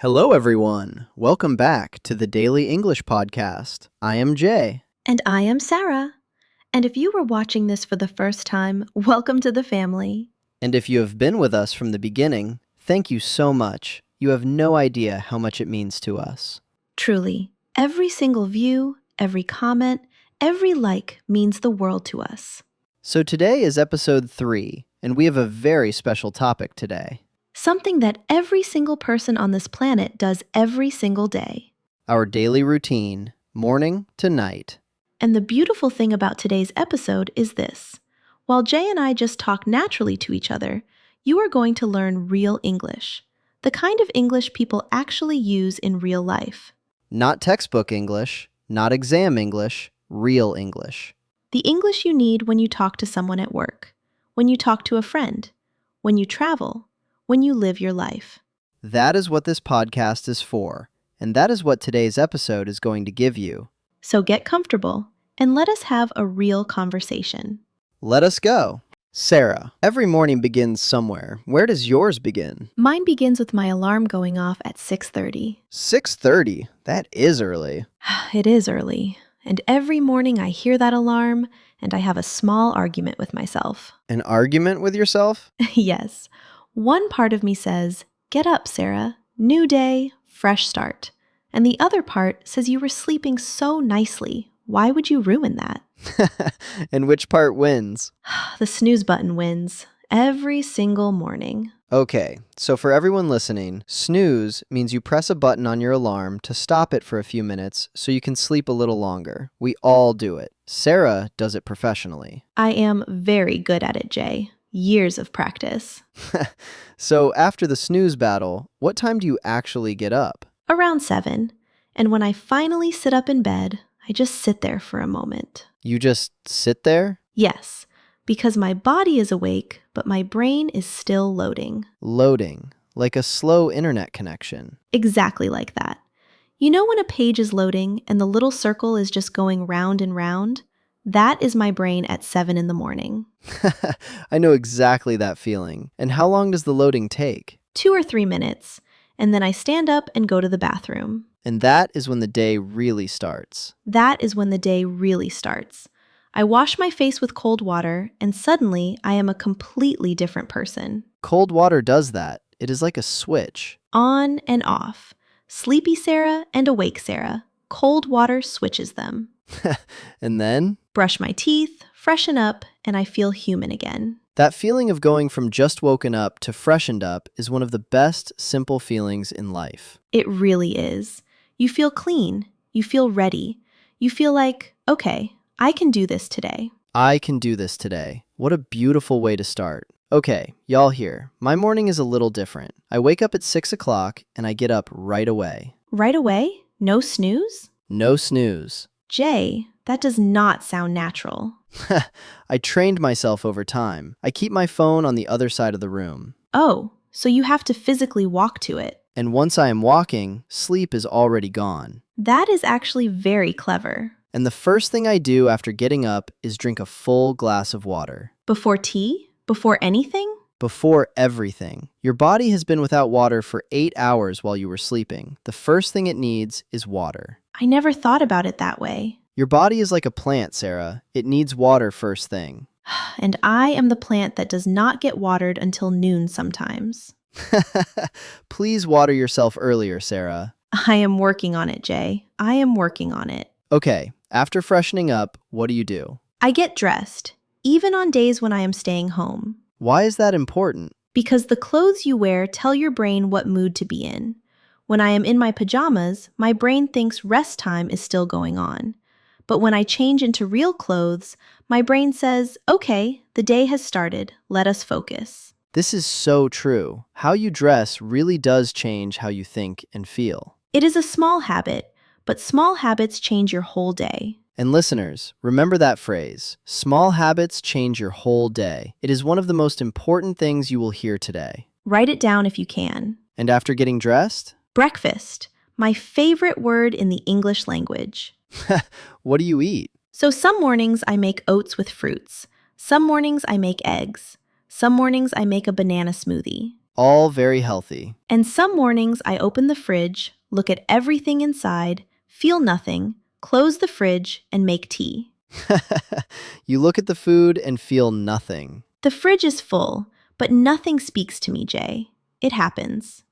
Hello, everyone. Welcome back to the Daily English Podcast. I am Jay. And I am Sara. And if you were watching this for the first time, welcome to the family. And if you have been with us from the beginning, thank you so much. You have no idea how much it means to us. Truly, every single view, every comment, every like means the world to us. So today is episode 3, and we have a very special topic today. Something that every single person on this planet does every single day. Our daily routine, morning to night. And the beautiful thing about today's episode is this. While Jay and I just talk naturally to each other, you are going to learn real English. The kind of English people actually use in real life. Not textbook English, not exam English, real English. The English you need when you talk to someone at work, when you talk to a friend, when you travel, when you live your life. That is what this podcast is for, and that is what today's episode is going to give you. So get comfortable and let us have a real conversation. Let us go. Sara, every morning begins somewhere. Where does yours begin? Mine begins with my alarm going off at 6:30. 6:30? That is early. It is early, and every morning I hear that alarm and I have a small argument with myself. An argument with yourself? Yes. One part of me says, "Get up, Sara. New day, fresh start." And the other part says you were sleeping so nicely. Why would you ruin that? And which part wins? The snooze button wins every single morning. Okay, so for everyone listening, snooze means you press a button on your alarm to stop it for a few minutes so you can sleep a little longer. We all do it. Sara does it professionally. I am very good at it, Jay. Years of practice. So after the snooze battle, what time do you actually get up? Around 7. And when I finally sit up in bed, I just sit there for a moment. You just sit there? Yes, because my body is awake, but my brain is still loading. Loading, like a slow internet connection. Exactly like that. You know when a page is loading and the little circle is just going round and round? That is my brain at 7 in the morning. I know exactly that feeling. And how long does the loading take? 2 or 3 minutes, and then I stand up and go to the bathroom. And that is when the day really starts. That is when the day really starts. I wash my face with cold water, and suddenly I am a completely different person. Cold water does that. It is like a switch. On and off. Sleepy Sara and awake Sara. Cold water switches them. And then? Brush my teeth, freshen up, and I feel human again. That feeling of going from just woken up to freshened up is one of the best simple feelings in life. It really is. You feel clean. You feel ready. You feel like, okay, I can do this today. I can do this today. What a beautiful way to start. Okay, y'all here. My morning is a little different. I wake up at 6 o'clock and I get up right away. Right away? No snooze? No snooze. Jay, that does not sound natural. I trained myself over time. I keep my phone on the other side of the room. Oh, so you have to physically walk to it. And once I am walking, sleep is already gone. That is actually very clever. And the first thing I do after getting up is drink a full glass of water. Before tea? Before anything? Before everything. Your body has been without water for 8 hours while you were sleeping. The first thing it needs is water. I never thought about it that way. Your body is like a plant, Sara. It needs water first thing. And I am the plant that does not get watered until noon sometimes. Please water yourself earlier, Sara. I am working on it, Jay. I am working on it. Okay, after freshening up, what do you do? I get dressed, even on days when I am staying home. Why is that important? Because the clothes you wear tell your brain what mood to be in. When I am in my pajamas, my brain thinks rest time is still going on. But when I change into real clothes, my brain says, okay, the day has started. Let us focus. This is so true. How you dress really does change how you think and feel. It is a small habit, but small habits change your whole day. And listeners, remember that phrase, small habits change your whole day. It is one of the most important things you will hear today. Write it down if you can. And after getting dressed? Breakfast, my favorite word in the English language. What do you eat? So some mornings I make oats with fruits. Some mornings I make eggs. Some mornings I make a banana smoothie. All very healthy. And some mornings I open the fridge, look at everything inside, feel nothing, close the fridge, and make tea. You look at the food and feel nothing. The fridge is full, but nothing speaks to me, Jay. It happens.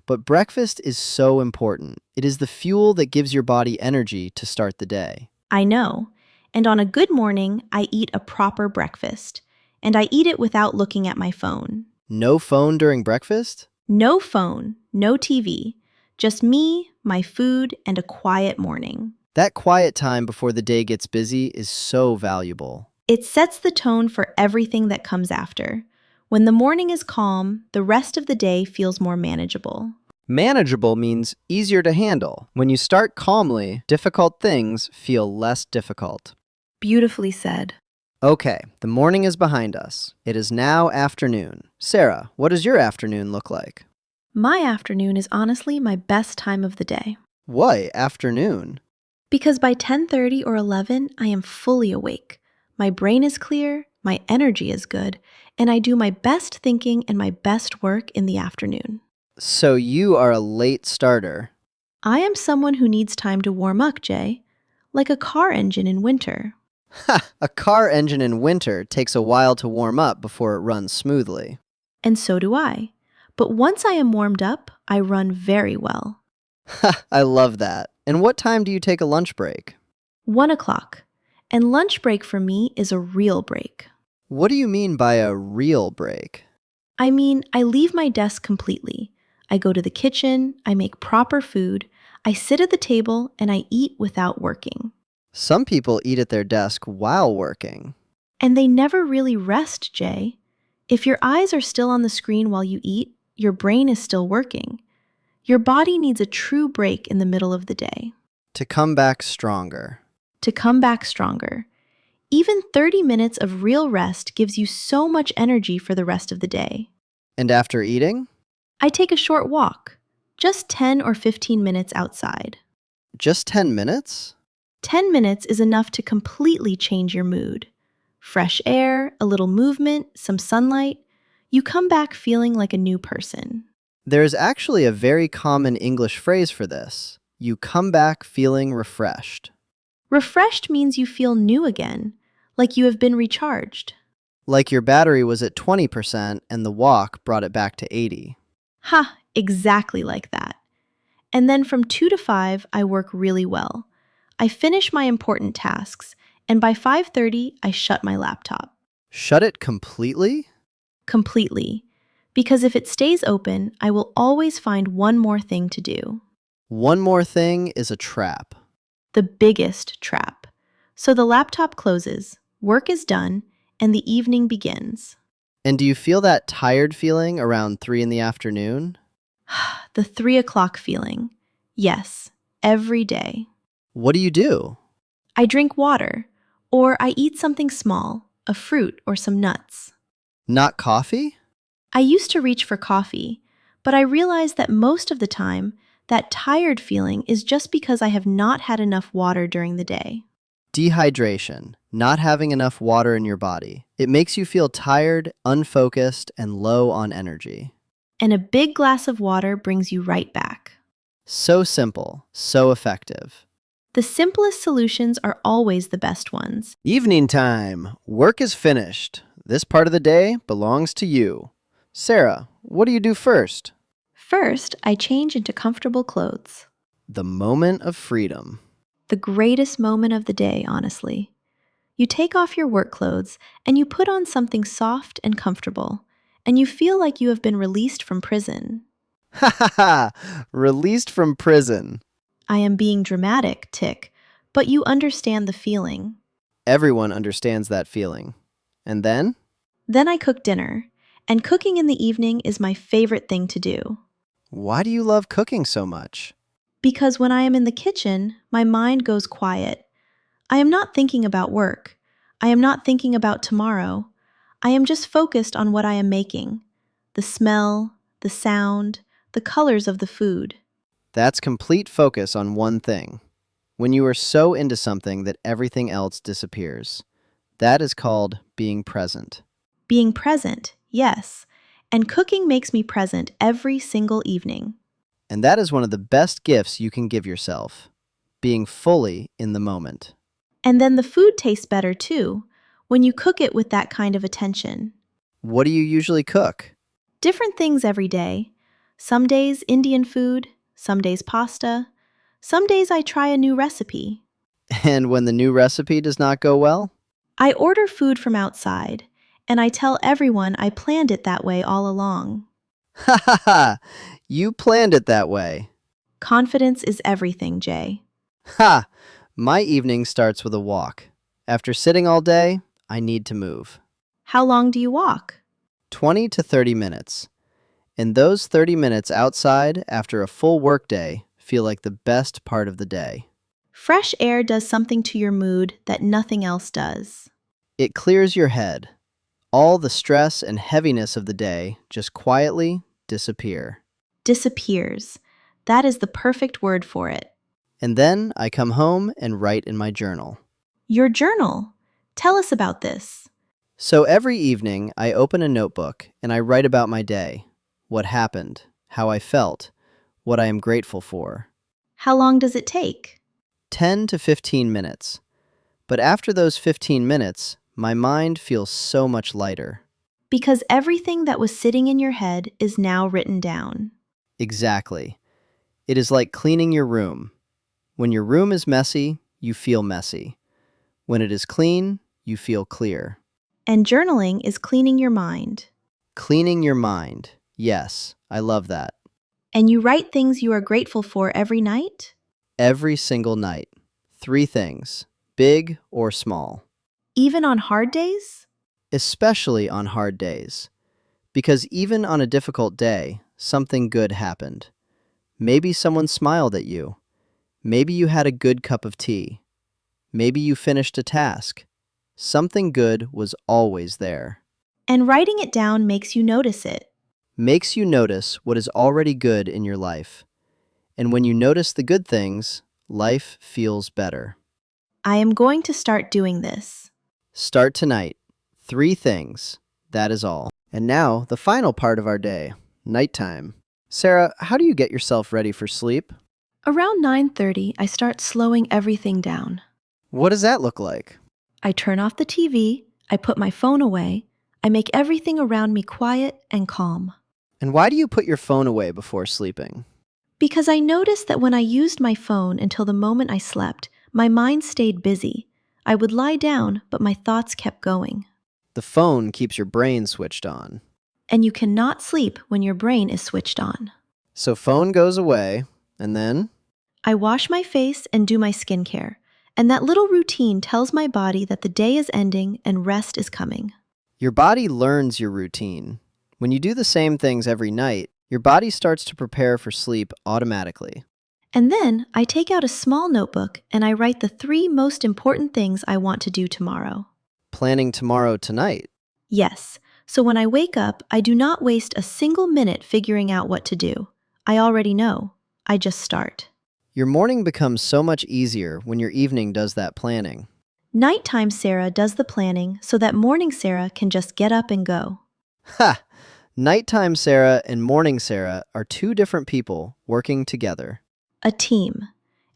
But breakfast is so important. It is the fuel that gives your body energy to start the day. I know. And on a good morning, I eat a proper breakfast. And I eat it without looking at my phone. No phone during breakfast? No phone, no TV. Just me, my food, and a quiet morning. That quiet time before the day gets busy is so valuable. It sets the tone for everything that comes after. When the morning is calm, the rest of the day feels more manageable. Manageable means easier to handle. When you start calmly, difficult things feel less difficult. Beautifully said. Okay, the morning is behind us. It is now afternoon. Sarah, what does your afternoon look like? My afternoon is honestly my best time of the day. Why afternoon? Because by 10:30 or 11, I am fully awake. My brain is clear, my energy is good, and I do my best thinking and my best work in the afternoon. So you are a late starter. I am someone who needs time to warm up, Jay, like a car engine in winter. Ha! A car engine in winter takes a while to warm up before it runs smoothly. And so do I. But once I am warmed up, I run very well. Ha! I love that. And what time do you take a lunch break? 1 o'clock. And lunch break for me is a real break. What do you mean by a real break? I mean, I leave my desk completely. I go to the kitchen, I make proper food, I sit at the table, and I eat without working. Some people eat at their desk while working. And they never really rest, Jay. If your eyes are still on the screen while you eat, your brain is still working. Your body needs a true break in the middle of the day. To come back stronger. To come back stronger. Even 30 minutes of real rest gives you so much energy for the rest of the day. And after eating? I take a short walk, just 10 or 15 minutes outside. Just 10 minutes? 10 minutes is enough to completely change your mood. Fresh air, a little movement, some sunlight. You come back feeling like a new person. There is actually a very common English phrase for this. You come back feeling refreshed. Refreshed means you feel new again, like you have been recharged. Like your battery was at 20% and the walk brought it back to 80. Ha, exactly like that. And then from 2 to 5, I work really well. I finish my important tasks, and by 5:30, I shut my laptop. Shut it completely? Completely. Because if it stays open, I will always find one more thing to do. One more thing is a trap. The biggest trap. So the laptop closes, work is done, and the evening begins. And do you feel that tired feeling around 3 in the afternoon? The 3 o'clock feeling. Yes, every day. What do you do? I drink water, or I eat something small, a fruit or some nuts. Not coffee? I used to reach for coffee, but I realized that most of the time, that tired feeling is just because I have not had enough water during the day. Dehydration, not having enough water in your body. It makes you feel tired, unfocused, and low on energy. And a big glass of water brings you right back. So simple, so effective. The simplest solutions are always the best ones. Evening time. Work is finished. This part of the day belongs to you. Sarah, what do you do first? First, I change into comfortable clothes. The moment of freedom. The greatest moment of the day, honestly. You take off your work clothes and you put on something soft and comfortable, and you feel like you have been released from prison. Ha ha ha! Released from prison. I am being dramatic, Tick, but you understand the feeling. Everyone understands that feeling. And then? Then I cook dinner, and cooking in the evening is my favorite thing to do. Why do you love cooking so much? Because when I am in the kitchen, my mind goes quiet. I am not thinking about work. I am not thinking about tomorrow. I am just focused on what I am making. The smell, the sound, the colors of the food. That's complete focus on one thing. When you are so into something that everything else disappears. That is called being present. Being present, yes. And cooking makes me present every single evening. And that is one of the best gifts you can give yourself, being fully in the moment. And then the food tastes better too, when you cook it with that kind of attention. What do you usually cook? Different things every day. Some days Indian food, some days pasta. Some days I try a new recipe. And when the new recipe does not go well? I order food from outside, and I tell everyone I planned it that way all along. Ha ha ha! You planned it that way. Confidence is everything, Jay. Ha! My evening starts with a walk. After sitting all day, I need to move. How long do you walk? 20 to 30 minutes. And those 30 minutes outside after a full workday feel like the best part of the day. Fresh air does something to your mood that nothing else does. It clears your head. All the stress and heaviness of the day just quietly disappear. Disappears. That is the perfect word for it. And then I come home and write in my journal. Your journal. Tell us about this. So every evening, I open a notebook and I write about my day, what happened, how I felt, what I am grateful for. How long does it take? 10 to 15 minutes. But after those 15 minutes, my mind feels so much lighter. Because everything that was sitting in your head is now written down. Exactly. It is like cleaning your room. When your room is messy, you feel messy. When it is clean, you feel clear. And journaling is cleaning your mind. Cleaning your mind. Yes, I love that. And you write things you are grateful for every night? Every single night. 3 things, big or small. Even on hard days? Especially on hard days. Because even on a difficult day, something good happened. Maybe someone smiled at you. Maybe you had a good cup of tea. Maybe you finished a task. Something good was always there. And writing it down makes you notice it. Makes you notice what is already good in your life. And when you notice the good things, life feels better. I am going to start doing this. Start tonight. 3 things. That is all. And now, the final part of our day, nighttime. Sarah, how do you get yourself ready for sleep? Around 9:30, I start slowing everything down. What does that look like? I turn off the TV, I put my phone away, I make everything around me quiet and calm. And why do you put your phone away before sleeping? Because I noticed that when I used my phone until the moment I slept, my mind stayed busy. I would lie down, but my thoughts kept going. The phone keeps your brain switched on. And you cannot sleep when your brain is switched on. So phone goes away, and then? I wash my face and do my skincare, and that little routine tells my body that the day is ending and rest is coming. Your body learns your routine. When you do the same things every night, your body starts to prepare for sleep automatically. And then I take out a small notebook and I write the 3 most important things I want to do tomorrow. Planning tomorrow tonight. Yes, so when I wake up, I do not waste a single minute figuring out what to do. I already know. I just start. Your morning becomes so much easier when your evening does that planning. Nighttime Sarah does the planning so that morning Sarah can just get up and go. Ha! Nighttime Sarah and morning Sarah are 2 different people working together. A team.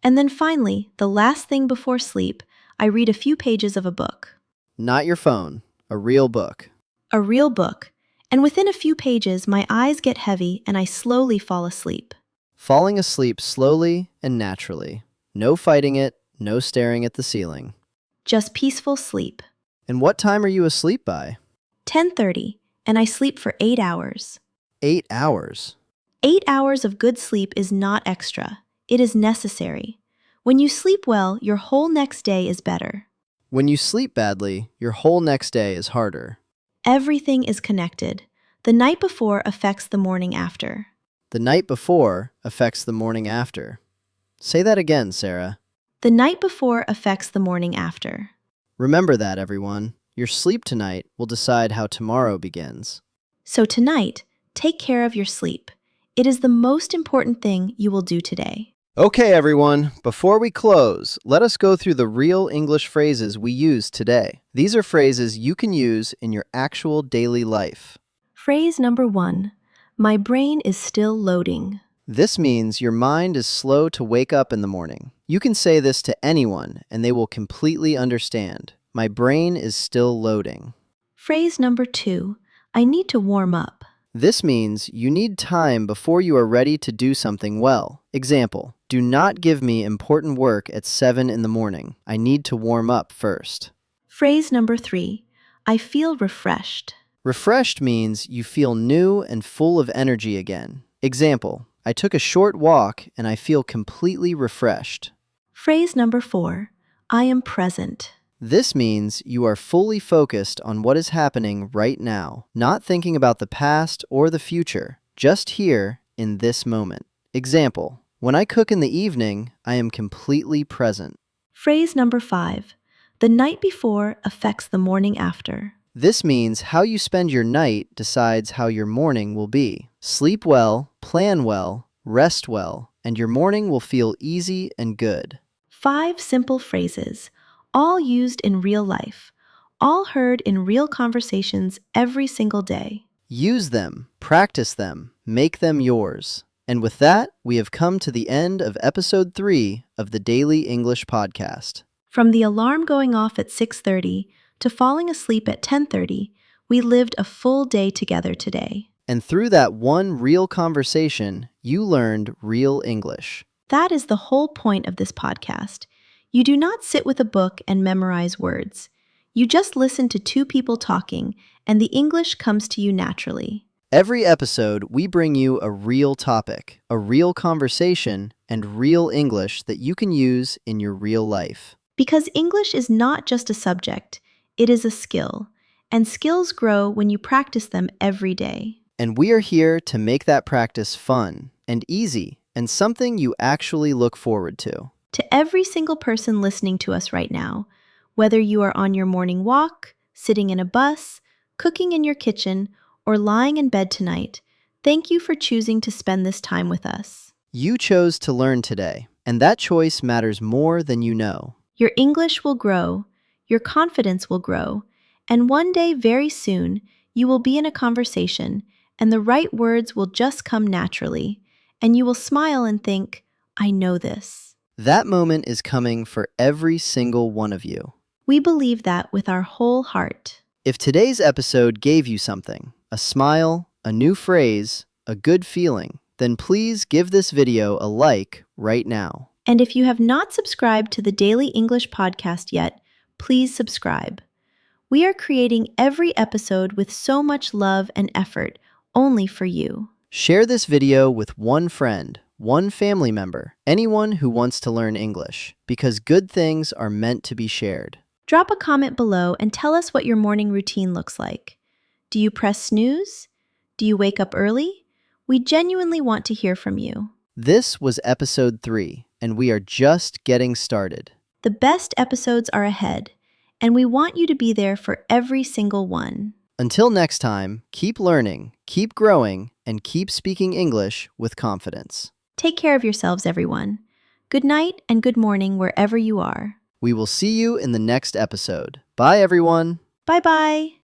And then finally, the last thing before sleep, I read a few pages of a book. Not your phone, a real book. A real book. And within a few pages, my eyes get heavy and I slowly fall asleep. Falling asleep slowly and naturally. No fighting it, no staring at the ceiling. Just peaceful sleep. And what time are you asleep by? 10:30, and I sleep for 8 hours. 8 hours. 8 hours of good sleep is not extra. It is necessary. When you sleep well, your whole next day is better. When you sleep badly, your whole next day is harder. Everything is connected. The night before affects the morning after. The night before affects the morning after. Say that again, Sarah. The night before affects the morning after. Remember that, everyone. Your sleep tonight will decide how tomorrow begins. So tonight, take care of your sleep. It is the most important thing you will do today. Okay, everyone. Before we close, let us go through the real English phrases we use today. These are phrases you can use in your actual daily life. Phrase number 1. My brain is still loading. This means your mind is slow to wake up in the morning. You can say this to anyone and they will completely understand. My brain is still loading. Phrase number 2. I need to warm up. This means you need time before you are ready to do something well. Example, do not give me important work at 7 in the morning. I need to warm up first. Phrase number 3. I feel refreshed. Refreshed means you feel new and full of energy again. Example, I took a short walk and I feel completely refreshed. Phrase number 4. I am present. This means you are fully focused on what is happening right now, not thinking about the past or the future, just here in this moment. Example, when I cook in the evening, I am completely present. Phrase number 5. The night before affects the morning after. This means how you spend your night decides how your morning will be. Sleep well, plan well, rest well, and your morning will feel easy and good. 5 simple phrases, all used in real life, all heard in real conversations every single day. Use them, practice them, make them yours. And with that, we have come to the end of episode 3 of the Daily English Podcast. From the alarm going off at 6:30 to falling asleep at 10:30, we lived a full day together today. And through that one real conversation, you learned real English. That is the whole point of this podcast. You do not sit with a book and memorize words. You just listen to two people talking, and the English comes to you naturally. Every episode, we bring you a real topic, a real conversation, and real English that you can use in your real life. Because English is not just a subject, it is a skill, and skills grow when you practice them every day. And we are here to make that practice fun and easy and something you actually look forward to. To every single person listening to us right now, whether you are on your morning walk, sitting in a bus, cooking in your kitchen, or lying in bed tonight, thank you for choosing to spend this time with us. You chose to learn today, and that choice matters more than you know. Your English will grow, your confidence will grow, and one day very soon, you will be in a conversation, and the right words will just come naturally, and you will smile and think, I know this. That moment is coming for every single one of you. We believe that with our whole heart. If today's episode gave you something, a smile, a new phrase, a good feeling, then please give this video a like right now. And if you have not subscribed to the Daily English Podcast yet, please subscribe. We are creating every episode with so much love and effort, only for you. Share this video with one friend, one family member, anyone who wants to learn English, because good things are meant to be shared. Drop a comment below and tell us what your morning routine looks like. Do you press snooze? Do you wake up early? We genuinely want to hear from you. This was episode 3, and we are just getting started. The best episodes are ahead, and we want you to be there for every single one. Until next time, keep learning, keep growing, and keep speaking English with confidence. Take care of yourselves, everyone. Good night and good morning wherever you are. We will see you in the next episode. Bye, everyone. Bye-bye.